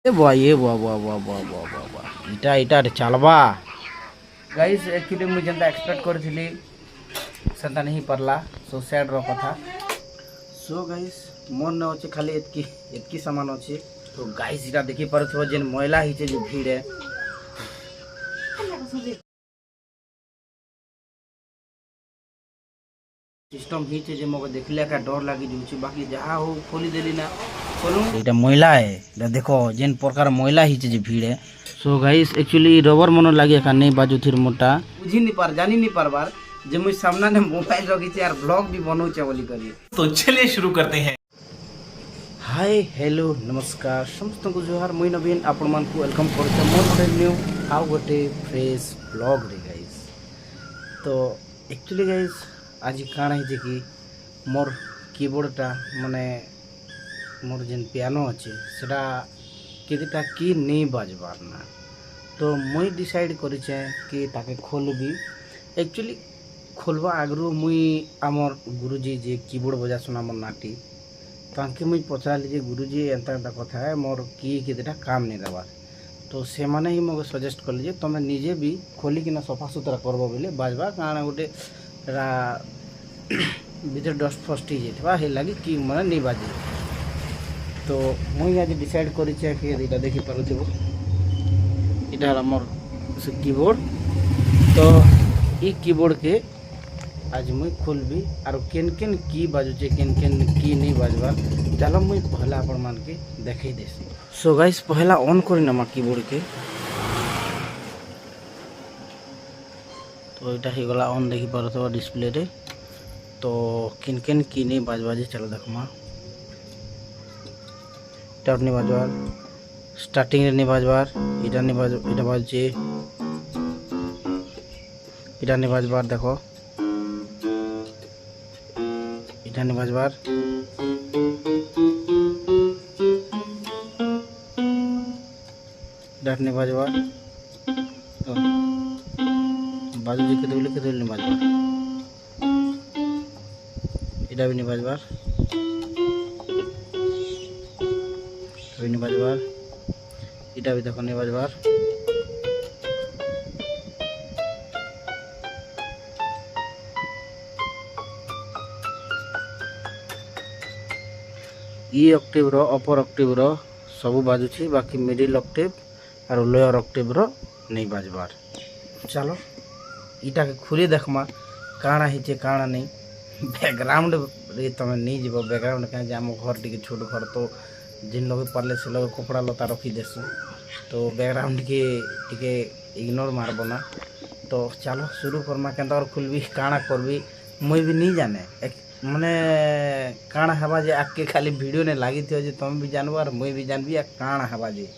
এ বাহ এ বাহ বাহ বাহ বাহ বাহ বাহ বাহ এটা এটা চালবা গাইস एक्चुअली मुझे जेंता एक्सपेक्ट करथिली सेंता नहीं परला सो सैड रो कथा सो गाइस मन न होचे खाली एतकी सामान होचे तो गाइस इटा देखि परथो जेन महिला हिचे जे भीड़ है सिस्टम हिचे जे मगे देखले का डर लागी जुची बाकी जहा हो खोली देली ना खोलू एटा महिला है एटा देखो जेन प्रकार महिला हिचे जे भीड़ है सो गाइस एक्चुअली रबर मन लागे का नहीं बाजू थिर मोटा बुझी नहीं पार जानी नहीं पारबार जे मुझ सामना ने मोबाइल रखी यार ब्लॉग भी बनौचे बोली करी तो चलिए शुरू करते हैं। हाय हेलो नमस्कार समस्त को जोहार मुई नवीन आपण मान को वेलकम करते मोर गोटे न्यू आउ गोटे फ्रेश ब्लॉग रे गाइस तो एक्चुअली गाइस आज काण है जे कि मोर कीबोर्डटा माने मोर जेन पियानो अच्छे सेटा केदिटा की नहीं बाजबार ना तो मुई डिसाइड करिचे कि ताके खोलबी एक्चुअली खोलवा आगरू मुई आमर गुरुजी जे कीबोर्ड बजासन आमर नाटी तांके मुई पचारली जे गुरुजी एंता एंता कथा है मोर की केदिटा काम नहीं देवार तो से माने ही मगे सजेस्ट करले जे तमे निजे भी खोली किना सफा सुतरा करबो बोले बाजबा काना गोटे भीतर डस्ट फस्ट ही जेथबा हे लागी कि माने नहीं बाजे तो मुई आज डिसाइड करिचे कि एटा देखि पारुथिबो एटा हला मोर से कीबोर्ड तो ई कीबोर्ड के आज मुई खोलबी और केन केन की बाजुचे केन केन की नहीं बाजबा चलो मुई पहला आपण मान के देखै देसी सो गाइस पहला ऑन करी ना कीबोर्ड के तो एटा ही गला ऑन देखि पारुथबा डिस्प्ले रे तो केन केन की नहीं बाजबा जे चलो देखमा टाप नहीं बाजबार स्टार्टिंग रे नहीं बाजबार इटा नहीं बाज इटा बाजचे इटा नहीं बाजबार देखो इटा नहीं बाजबार डाट नहीं बाजबार तो बाजू जी के नहीं बाजबार इटा भी नहीं बाजबार नहीं बाजबार इटा भी देखो नहीं बाजबार ई ऑक्टेव रो अपर ऑक्टेव रो सब बाजुची बाकी मिडिल ऑक्टेव और लोअर ऑक्टेव रो नहीं बाजबार चलो इटा के खुली देखमा काना हिचे काना नहीं बैकग्राउंड रे तमे नहीं जीव बैकग्राउंड कहीं जाम घर टिके छोट घर तो जिन लोग पारले से लोग कपड़ा लता रखी देसु तो बैकग्राउंड के टिके इग्नोर मारबो ना तो चलो शुरू करमा केंता और खुलबी काना करबी मुई भी नहीं जाने माने काना हवा जे आके खाली वीडियो ने लागी थियो जे तुम भी जानबो और मुई भी जानबी काना हवा जे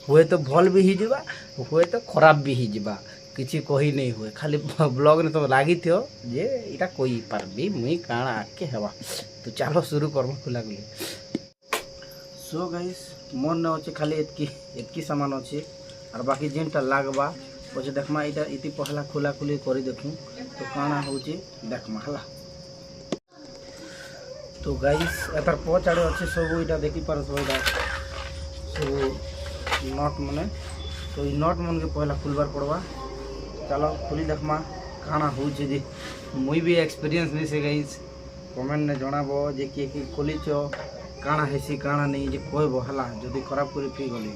हुए तो भल भी ही जीवा हुए तो खराब भी ही जीवा किछि कही नहीं हुए खाली ब्लॉग ने तो लागी थियो जे इटा कोई पारबी मुई काना आके हवा तो चलो शुरू करमा खुला खुली सो गाइस मन न होचे खाली एतकी सामान अच्छे और बाकी जेनटा लागबा पछे देखमा इटा इति पहला खुला खुली करी देखू तो काना होचे देखमा हला तो गाइस एतार पचाड़े अच्छे सब इटा देखि पारस इटा सब नट माने तो ई नट मन के पहला खुलबार पड़वा चलो खुली देखमा काना होचे जे मुई भी एक्सपीरियंस नहीं से गाइस कमेंट ने जणाबो जे के खोलिछो काना हेसी काना नहीं जे कहबो हला जदि खराब करी फी गली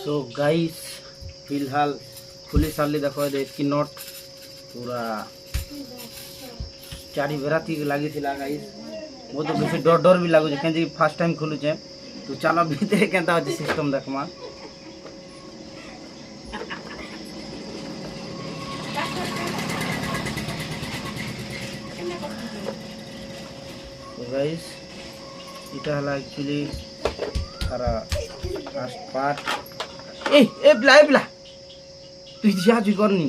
तो गाइस फिलहाल खुली साली देखो इसकी नोट पूरा चारि बेराती लगी थी गाइस वो तो बेसी डर डर भी लगुचे कहीं फास्ट टाइम खोलुचे तो चलो भीतर केंता होचे सिस्टम देखमा গাইস এটা হলো অ্যাকচুয়ালি তারা ফার্স্ট পার্ট এ বিলা তুই যা তুই করনি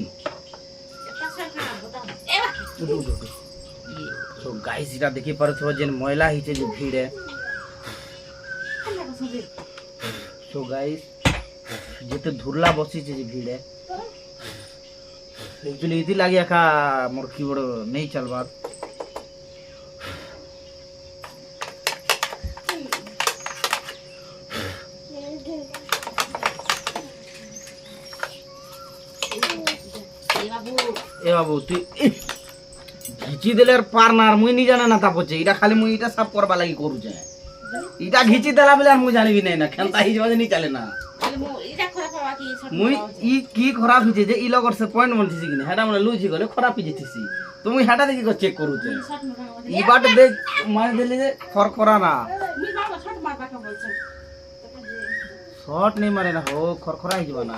তো গাইস এটা দেখি পারছো যে ময়লা হইছে যে ভিড়ে তো গাইস যেতে ধুরলা বসিছে যে ভিড়ে একচুয়ালি ইতি লাগি একা মোর কি বড় নেই চলবার এ বাবু তুই ঘিচি দিলে আর পার না আর মুই নি জানে না তা পছে এটা খালি মুই এটা সাফ করবা লাগি করুছে এটা ঘিচি দেলা বলে আর মুই জানিবি নাই না খেলতা হিজ বাজে নি চলে না মুই ই কি খারাপ হইছে যে ই লগর সে পয়েন্ট বনছিস কিনা হেডা মানে লুজি গলে খারাপ হই যেতিছি তুমি হেডা দেখি কো চেক করুছে ই বাট দেখ মার দিলে যে ফর করা না শর্ট নেই মারে না হো খরখরা হই যাবে না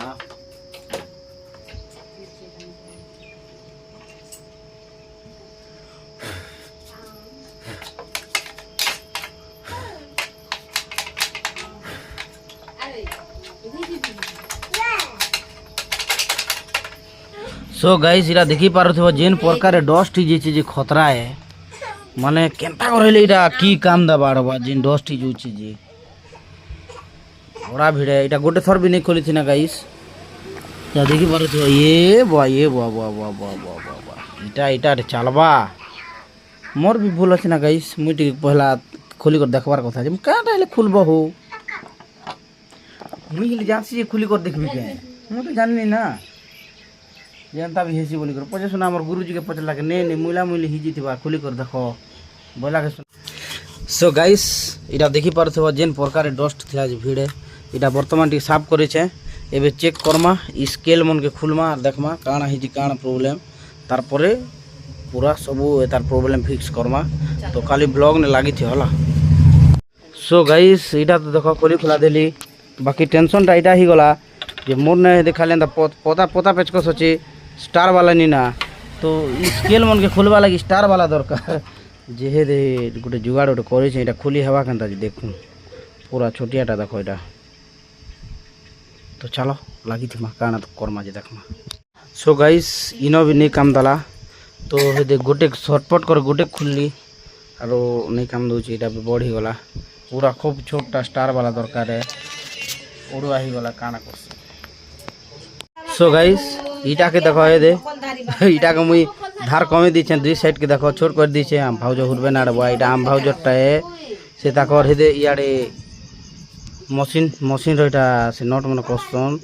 सो गाइस इरा देखि पारथो जेन प्रकार डस्ट ही जे जे खतरा है माने केनता करले इरा की काम दा बाड़बा जेन डस्ट ही जुची जे बड़ा भीड़ है इटा गोटे थर भी नहीं खोली थी ना गाइस या देखि पारथो ये बा इटा इटा चलबा मोर भी भूल अछि ना गाइस मुटी पहला खोली कर देखबार कथा जे काटा ले खुलबो हो मुई ले जासी खुली कर देखबी के मु तो जाननी ना जनता भी हेसी बोली कर पचे सुना हमर गुरुजी के पचला के ने मुला मुली हिजी थिबा खुली कर देखो बोला के सो गाइस इटा देखि पारथो जेन प्रकार डस्ट थिला जे भीड़े इटा वर्तमान टी साफ करे छे एबे चेक करमा स्केल मन के खुलमा और देखमा काना हिजी काना प्रॉब्लम तार परे पूरा सब तार प्रॉब्लम फिक्स करमा तो खाली ब्लॉग ने लागी थी होला सो गाइस इटा तो देखो खोली खुला देली बाकी टेंशन टा इटा ही गला जे मोर ने देखाले पता पता पेचकस अछि स्टार वाला नी ना तो स्केल मन के खोलवा लगी स्टार वाला दरकार जे हे दे गोटे जुगाड़ गोटे करे छै एटा खुली हेबा केनता जे देखू पूरा छोटियाटा देखो एटा तो चलो लागी थी मा काना तो करमा जे देखमा सो गाइस इनो भी नहीं काम दला तो हे दे गोटे शॉर्टकट कर गोटे खुलली आरो नहीं काम दउ छै एटा बढ़ी गला पूरा खूब छोटा स्टार वाला दरकार है उड़वा ही गला काना करस सो गाइस इटा के देखो ए दे इटा के मुई धार कमे दी छन दुई साइड के देखो छोट कर दी छे हम भाउजो हुरबे ना रबा इटा हम भाउजो टाए से ताकर हे दे इयाडे मशीन रटा से नट मन कस्तन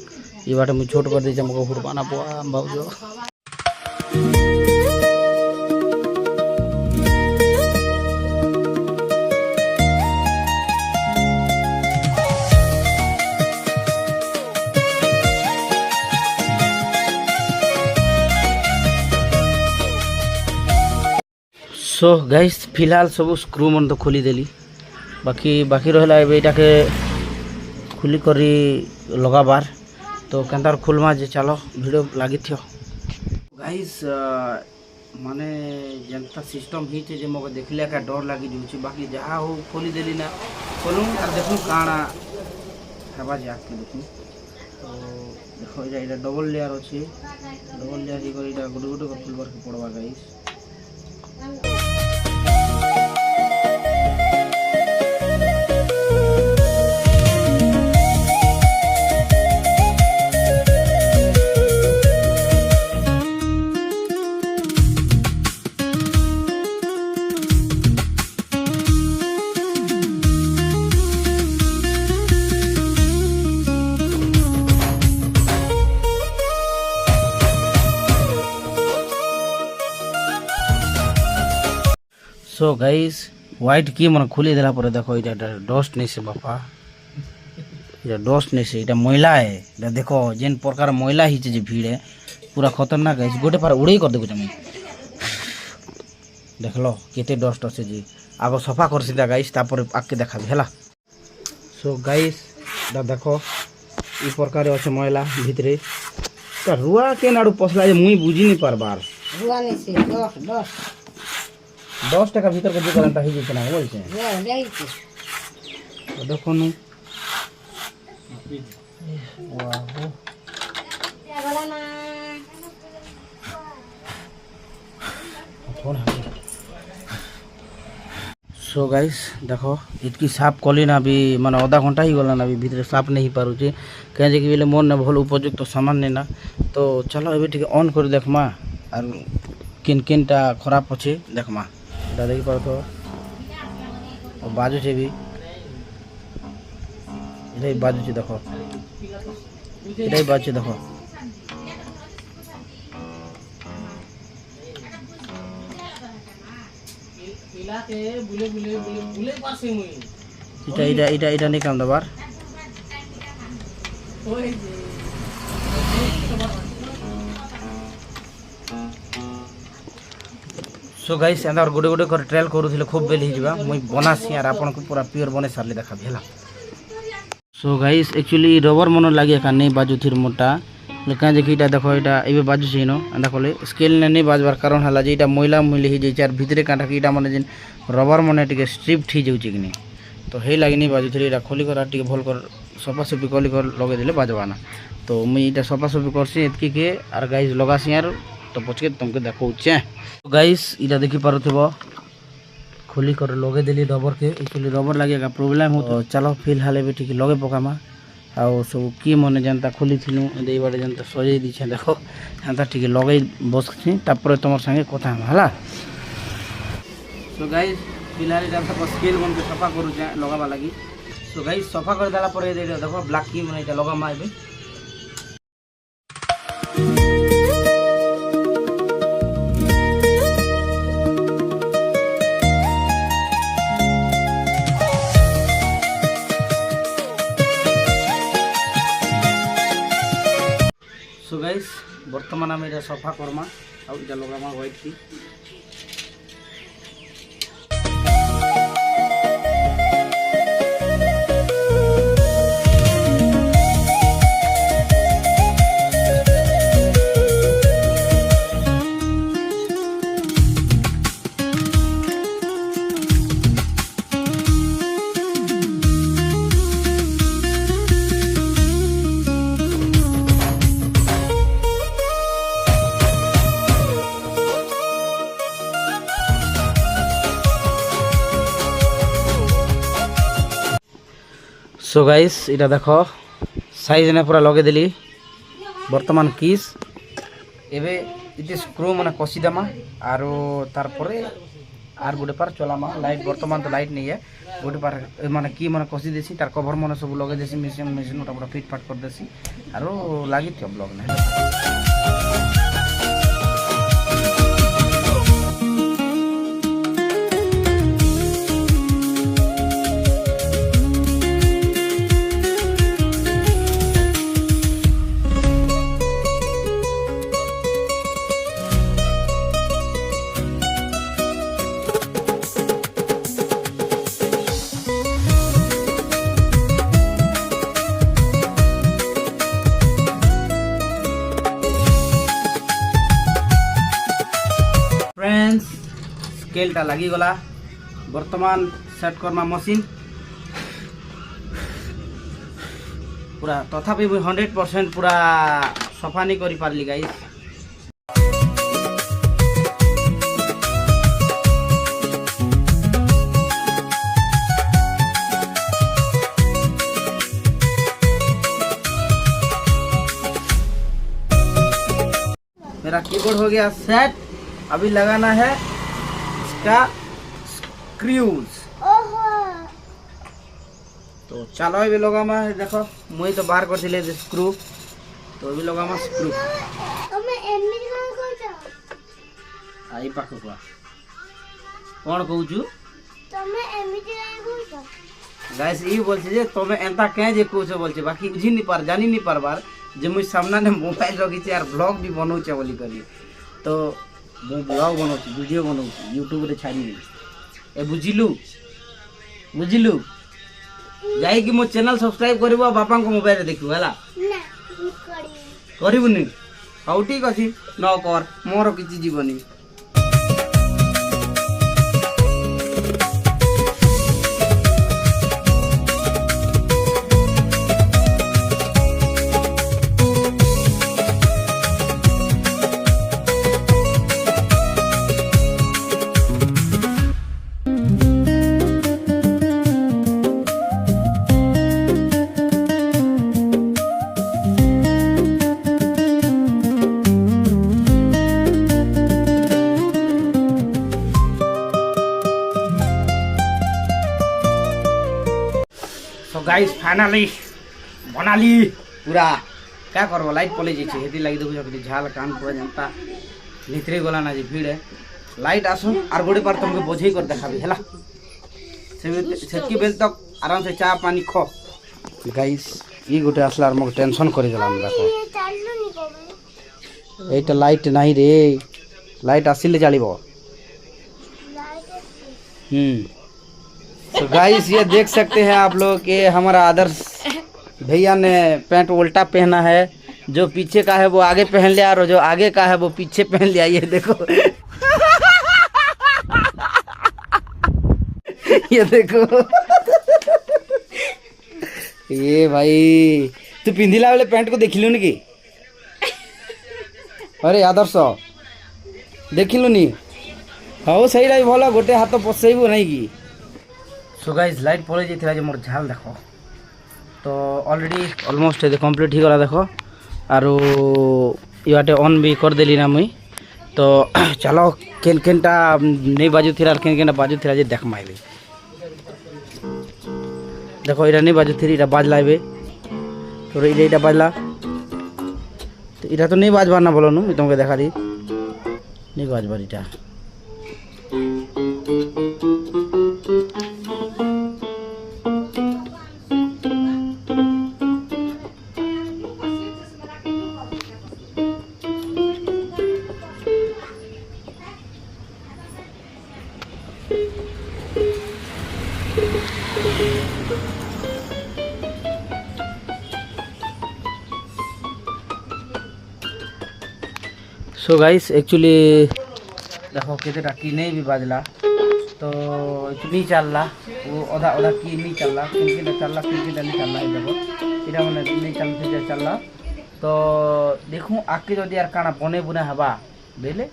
ई बाटे मुई छोट कर दी छे मको हुरबा ना बुआ हम भाउजो सो गाइस फिलहाल सब स्क्रू मन तो खोली देली बाकी रहला एटा के खुली करी लगाबार तो केनतार खुलमा जे चलो वीडियो लागी थियो गाइस माने जनता सिस्टम ही जे मगे देखले का डर लागी जुची बाकी जहा हो खोली देली ना खोलू और देखू काना हवा जे आके देखू तो देखो एटा डबल लेयर अछि डबल लेयर ही करी एटा गुड गुड खुलबार के पड़वा गाइस सो गाइस व्हाइट की मन खुली देला पर देखो इटा डस्ट नहीं से बापा इटा डस्ट नहीं से इटा मैला है इटा देखो जेन प्रकार मैला ही जे भीड़ है पूरा खतरनाक है गोटे पार उड़े कर देखो तुम देख लो केते डस्ट আছে जी आगो सफा कर सीधा गाइस तापर आके देखा हेला सो गाइस दा देखो ई प्रकार আছে मैला भितरे ता रुआ के नाडू पसला जे मुई बुझी नहीं पार बार रुआ नहीं से डस्ट 10 টাকা ভিতর কে দোকানটা হয়ে যেত না বলছে দেখুন सो गाइस देखो इतकी साफ कली ना अभी माने आधा घंटा ही गला ना अभी भीतर साफ नहीं पारुचे कहे कि बोले मन ना भल उपयुक्त सामान नहीं ना तो चलो अभी ठीक ऑन कर देखमा और किन किनटा खराब अच्छे देखमा এটা দেখি পারো তো বাজুছে भी এটাই বাজুছে দেখো এটাই বাজছে দেখো এটা नहीं काम दबार सो गाइस एंदा गोटे गोटे कर ट्रायल करूथिले खूब बेल हिजबा मुई बनासी यार आपन को पूरा प्योर बने सारले देखा भेला सो गाइस एक्चुअली रबर मन लागे का नहीं बाजू थिर मोटा लेकिन जे कीटा देखो एटा एबे बाजू छिनो एंदा कोले स्केल ने नहीं बाजबार कारण हला जे एटा मोइला मोइली हि जे चार भितरे काटा कीटा माने जे रबर मने टिके स्ट्रिप थी जाउची कि नहीं तो हे लागे नहीं बाजू थिर एटा खोली कर टिके भल कर सफा सफी कली कर लगे दिले बाजवाना तो मुई एटा सफा सफी करसी एतकी के आर गाइस लगासी यार तो पछके तुमके देखौचे तो गाइस इटा देखि पारुथबो खोली कर लगे देली रबर के एक्चुअली रबर लागेगा प्रॉब्लम हो तो चलो फिलहाल भी ठीक लगे पकामा आउ सब की मने जनता खोली थिनु देई बाटे जनता सजे दिछे देखो जनता ठीक लगे बसछि तापर तमर संगे कथा हला सो गाइस फिलहाल जनता स्केल बन के सफा करू लगाबा लागि सो गाइस सफा कर देला परे देखो ब्लैक की मने लगा माइबे सो गाइस बर्तमान आम ये सफा करमा आउ इटा लगामा व्हाइट की सो गाइस इटा देखो साइज ने पूरा लगे देली वर्तमान किस एबे इते स्क्रू माने कसी दमा आरो तार परे आर गोटे पार चलामा लाइट वर्तमान तो लाइट नहीं है गोटे पार माने की माने कसी देसी तार कवर माने सब लगे देसी मशीन ओटा पूरा फिट फाट कर देसी आरो लागि थियो ब्लॉग ने स्केलटा लगी गला वर्तमान सेट करमा मशीन पूरा तथापि 100% पूरा सफा नहीं करी पारली गाइस मेरा कीबोर्ड हो गया सेट अभी लगाना है इसका स्क्रूज तो चलो अभी लगा मैं देखो मुझे तो बाहर कर दिले स्क्रू तो अभी लगा मैं स्क्रू आई पाख को कौन कहू गाइस ई बोलछे जे तमे एंता के जे कहू छ बोलछे बाकी बुझी नहीं पार जानी नहीं पारबार जे मुझ सामना ने मोबाइल रखी यार ब्लॉग भी बनाऊचे बोली करी तो मु ब्लॉग बनाऊची वीडियो बनाऊची यूट्यूब रे छाड़ी ए बुझिलु बुझिलु जाई कि मो चैनल सब्सक्राइब करबो बापा को मोबाइल रे देखियो हला ना करिबु नहीं हाउ ठीक अछि न कर मोर किछि जीवनी गाइस फाइनली बनाली पूरा क्या करबो लाइट पले जाइए हेती लगी देखो झाल कान पूरा जनता भितरे गला ना जी भीड़ है लाइट आसो और गोटे बार तुमको बोझे कर देखा है सेकी बेल तक आराम से चा पानी खो गाइस ये गोटे आसला मग टेंशन कर देखो एटा लाइट नहीं रे लाइट आसिले चलो तो गाइस ये देख सकते हैं आप लोग कि हमारा आदर्श भैया ने पैंट उल्टा पहना है जो पीछे का है वो आगे पहन लिया और जो आगे का है वो पीछे पहन लिया ये देखो ये देखो ये भाई तू पिंधिला वाले पैंट को देखिलु नी कि अरे आदर्श देखिलु नी हाँ सही रही भल गोटे हाथ पसैबू नहीं कि सो गाइस लाइट पड़े जाइए जो मोर झाल देखो तो ऑलरेडी ऑलमोस्ट कंप्लीट ही गला देखो आरो इटे ऑन भी कर देली ना मुई तो चलो केन केनटा नहीं बाजू थी केन केनटा बाजू थी देख माइबे देखो इटा नहीं बाजू थी इटा बाजला एबे तो इटा बाजला तो इटा तो नहीं बाजबार ना बोलो नु तुमके देखा दी नहीं बाजबार इटा सो गाइस एक्चुअली देखो कितना की नहीं भी बाजला तो नहीं चल रहा वो आधा आधा की नहीं चल रहा किन चल रहा किन नहीं चल रहा है देखो इटा मैंने नहीं चल रहा तो देखूँ आके जो यार काना बने बुने हवा बेले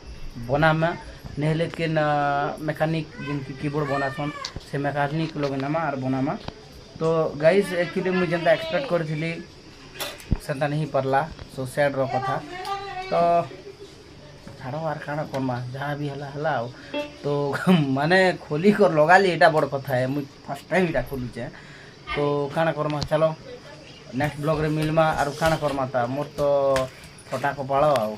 बना में नहीं लेकिन मैकेनिक जिनकी कीबोर्ड बनासन से मैकेनिक लोग नमा और बना तो गाइस एक्चुअली मुझे जनता एक्सपेक्ट करी सेंता नहीं पड़ला सो सैड रो कथा तो छाड़ो आर काना करमा जहाँ भी हला तो माने खोली कर लगा ली एटा बड़ कथा है मुझे फर्स्ट टाइम इटा खोलुचे तो काना करमा चलो नेक्स्ट ब्लॉग रे मिलमा और काना करमा था मोर तो फटा कपाल आओ।